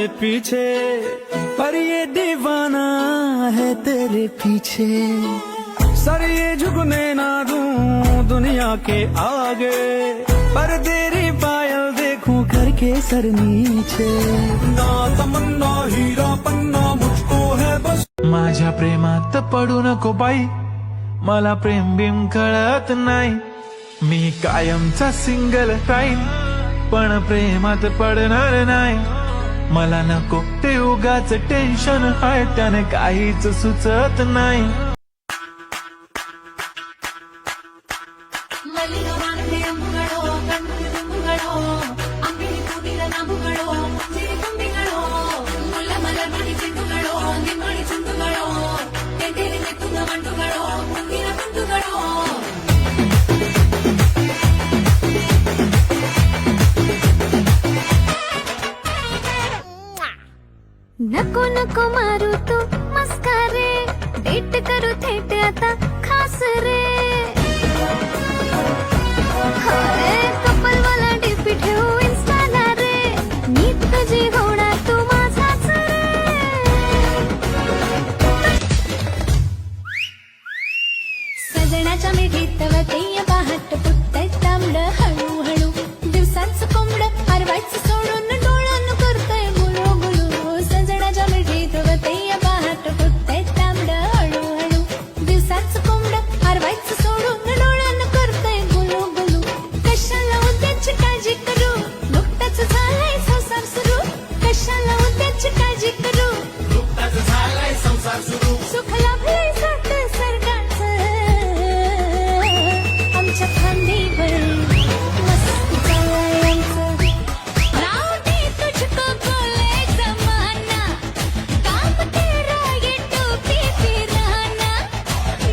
मेरे पीछे, पर ये दीवाना है तेरे पीछे। सर ये झुकने ना दूं दुनिया के आगे, पर तेरी पायल देखूं करके सर नीचे। ना तमन्ना हीरा पन्ना मुझको है बस। माझ्या प्रेमात पडू नको बाई, मला प्रेम बिम कळत नाही। मी कायमचा सिंगल राहीन, पण प्रेमात पडणार नाही। मला नको ते उगाच टेन्शन आहे, त्याने काहीच सुचत नाही। नको नको मारू तू मस्कारे, डेट करू थेट आता खास रे। कपल वाला डीपी ठेवू इन्स्टाला रे, मी तुझी होणार तू माझाच रे। सजनाच्या मिठीत वतैया पहाट पुट्ट तांबड, हळूहळू दिवसांचं कोंबड हरवायचं सोडून डोळ्यानं करतय गुलू गुलू। सजनाच्या मिठीत वतैया पहाट पुट्ट तांबड, हळूहळू दिवसांचं कोंबड हरवायचं सोडून डोळ्यानं करतय गुलू गुलू। कशाला उद्याची काळजी करू, नुकताच झालाय संसार सुरू। कशाला उद्याची काळजी करू, नुकताच झालाय संसार सुरू। सुख लाभलंय सात स्वर्गाचं आमच्या खांदीवर, मस्त चाललंय आमचं। राहू दे तुझको बोले जमाना, काम तेरा ये टोपी पिराना।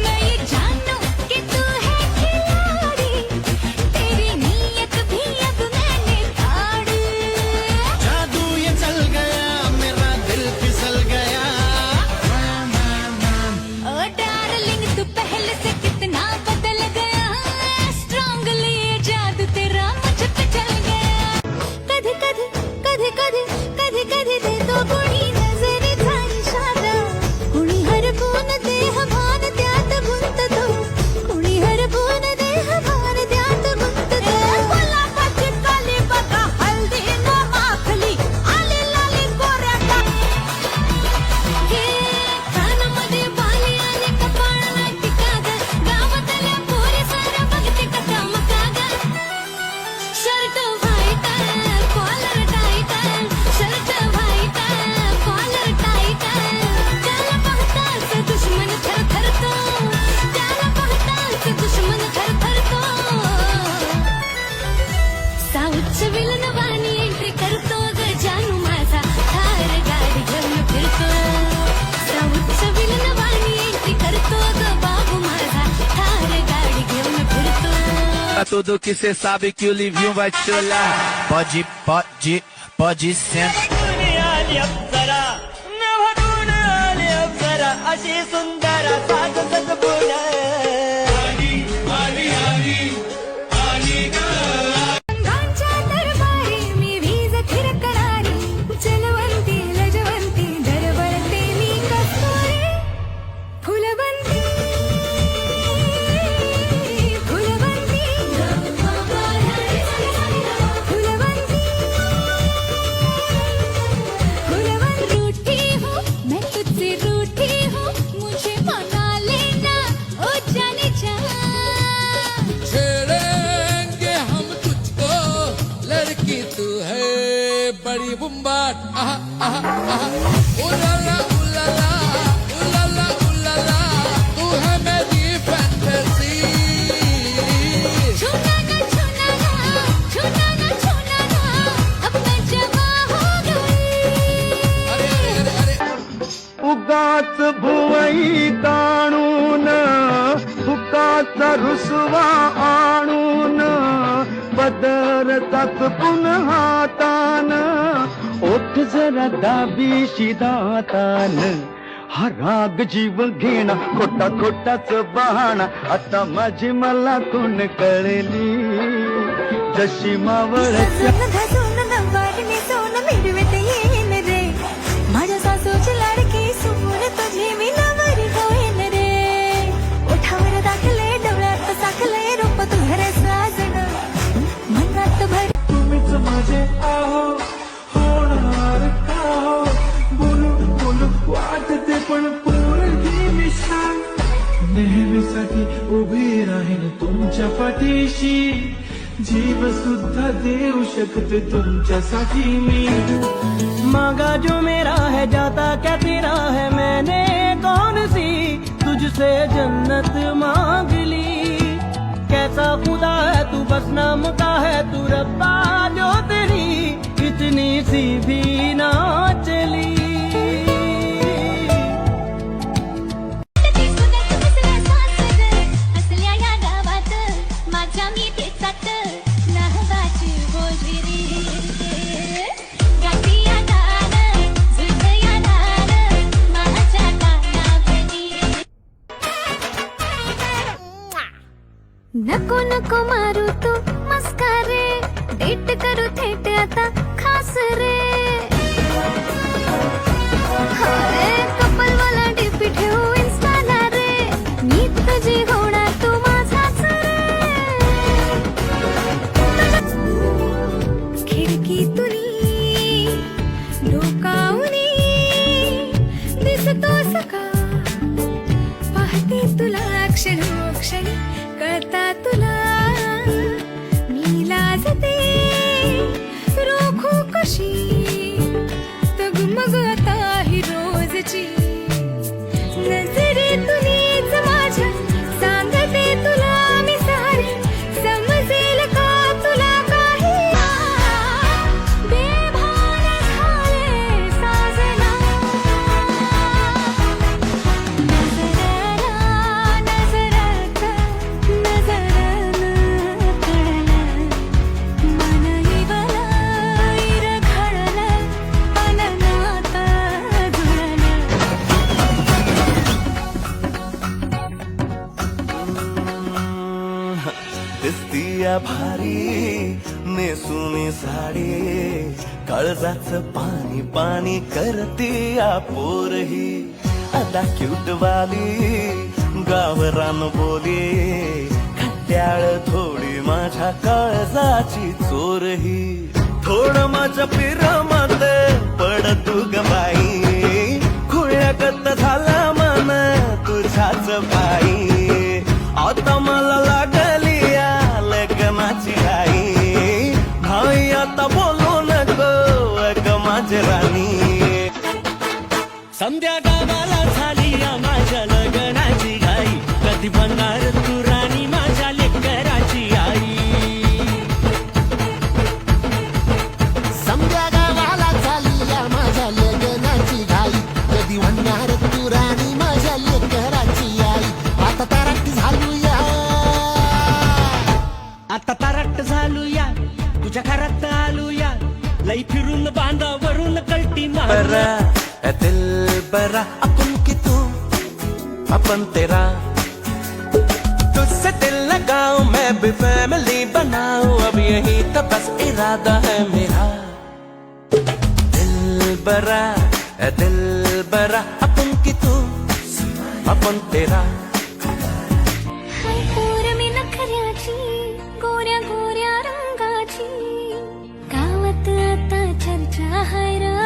मैं ये जानू कि तू है खिलाड़ी, तेरी नीयत भी अब मैंने काढ़ी। जादू ये चल गया, मेरा दिल फिसल गया। ओ डार्लिंग तू पहले से कितना बदल गया, स्ट्रांगली ये जादू तेरा मुझ पे चल गया। कधी कधी कधी कधी कधी कधी देतो कोणी नजरेचा इशारा, कुणी हरपून देह भान त्यात गुंततो, कुणी हरपून देह भान त्यात गुंततो। गुलाबाची काली बघा हल्दी न माखली, आली लाली गोऱ्या हे कानामध्ये बाली आणि कपाळाला टिका ग, गावातल्या पोरी साऱ्या बघते कथा मका ग। Shirt white collar tight, shirt white collar tight. त्याला पाहताच दुश्मन थरथरतो, त्याला पाहताच दुश्मन थरथरतो। साऊथच्या विलन वाणी एंट्री करतो ग जानू माझा, थार गाडी घेऊन फिरतो। साऊथच्या विलन वाणी एंट्री करतो ग बाबू माझा, थार गाडी घेऊन फिरतो। Pra tudo que cê sabe que o Livinho vai te olhar. Pode sentar. आली अप्सरा, नवरून आली अप्सरा, अशी सुंदर साज सजबुन। रंगांच्या दरबारी मी वीज थिरकणारी, जलवंती लजवंती दरवरते मी कस्तुरी। फुलवंती फुलवंती फुलवंती फुलवंती। रूठी हूँ मैं तुझसे रूठी हूँ, मुझे मना लेना ओ जाने जा। छेड़ेंगे हम तुझको, लड़की तू है बड़ी बुम्बाट। आहा आहा आहा, उलाला उलाला उलाला उलाला, तू है मेरी फैंटेसी। छूना ना छूना ना, छूना ना छूना ना, अब मैं जवा हो गई। अरे अरे अरे अरे, उगाच भुवई ताणून, उगाच रुसवा आणून, बदरतात पुन्हा हातान, ओठ जरा दाबीशी दातान। हा राग जीव घेणा, खोटा खोटाच बहाणा, आता माझी मला कोण कळली, जशी मावळच्या घासून नंबर मी सोन मिळवत येईन रे। माझे आहो होणार का हो बोलू बोलू वाटते पण पोरगी मिशाल नेहमीसाठी उभी राहीन तुमच्या पाठीशी जीव सुद्धा देऊ शकते तुमच्यासाठी मी मांगा जो मेरा है जाता क्या तेरा है मैंने कौन सी तुझसे जन्नत मांग ली कैसा खुदा है तू बस नाम का है तू रब्बा जो तेरी इतनी सी भी ना चली ते सुनत बसला सासर असल्या या गावात माझ्या मी तेचात नाहबाची गोजिरी गाठिया दार जुळया दार माझ्या कानावरी नको नको मारू तू मस्कारे डेट करू थेट आता खास रे हाय कपल वाला डीपी ठेवू इन्स्टाला रे मी तुझी होणार तू माझाच रे खिडकीतून डोकावूनी दिसतोस का पाहते तुला क्षणी कळता तुला मी लाजते रोखू कशी तगमग आता ही रोजची नजरेतूनच माझ्या सांगते तुला मी सारी समजेल का तुला काही बेभान झाले साजना नजरात नजरानं कळलं मन इवलं इरघळलं अननात जुळलं दिसतीया भारी नेसुनी साडी काळजाच पाणी पाणी करतीया पोरही आता क्यूट वाली गावरान बोली खट्याळ थोडी माझ्या काळजाची चोरही थोडं माझ्या पिरमत पड तू ग बाई खुळ्यागत झाला मन तुझ्याच पायी आता मला लागली या लग्नाची घाई भाई आता बोलू नको ग माझी राणी संध्या गावाला झाली या माझ्या लग्नाची घाई कधी बनणार तू राणी माझ्या लेकराची आई समजा गावाला झाली या माझ्या लग्नाची घाई कधी म्हणणार तू राणी माझ्या लेकराची आई आता ताराटी झालूया आता तारट झालूया तुझ्या घरात आलूया लई फिरून बांधावरून कल्टी मार बरा दिल बरा अपन की तू अपन तेरा तुझसे दिल लगाऊं मैं भी फैमिली बनाऊं अब यही तो बस इरादा है मेरा दिल बरा अपन की तू अपन तेरा हाय पोर मी नखऱ्याची गोऱ्या गोऱ्या रंगाची गावात आता चर्चा हाय र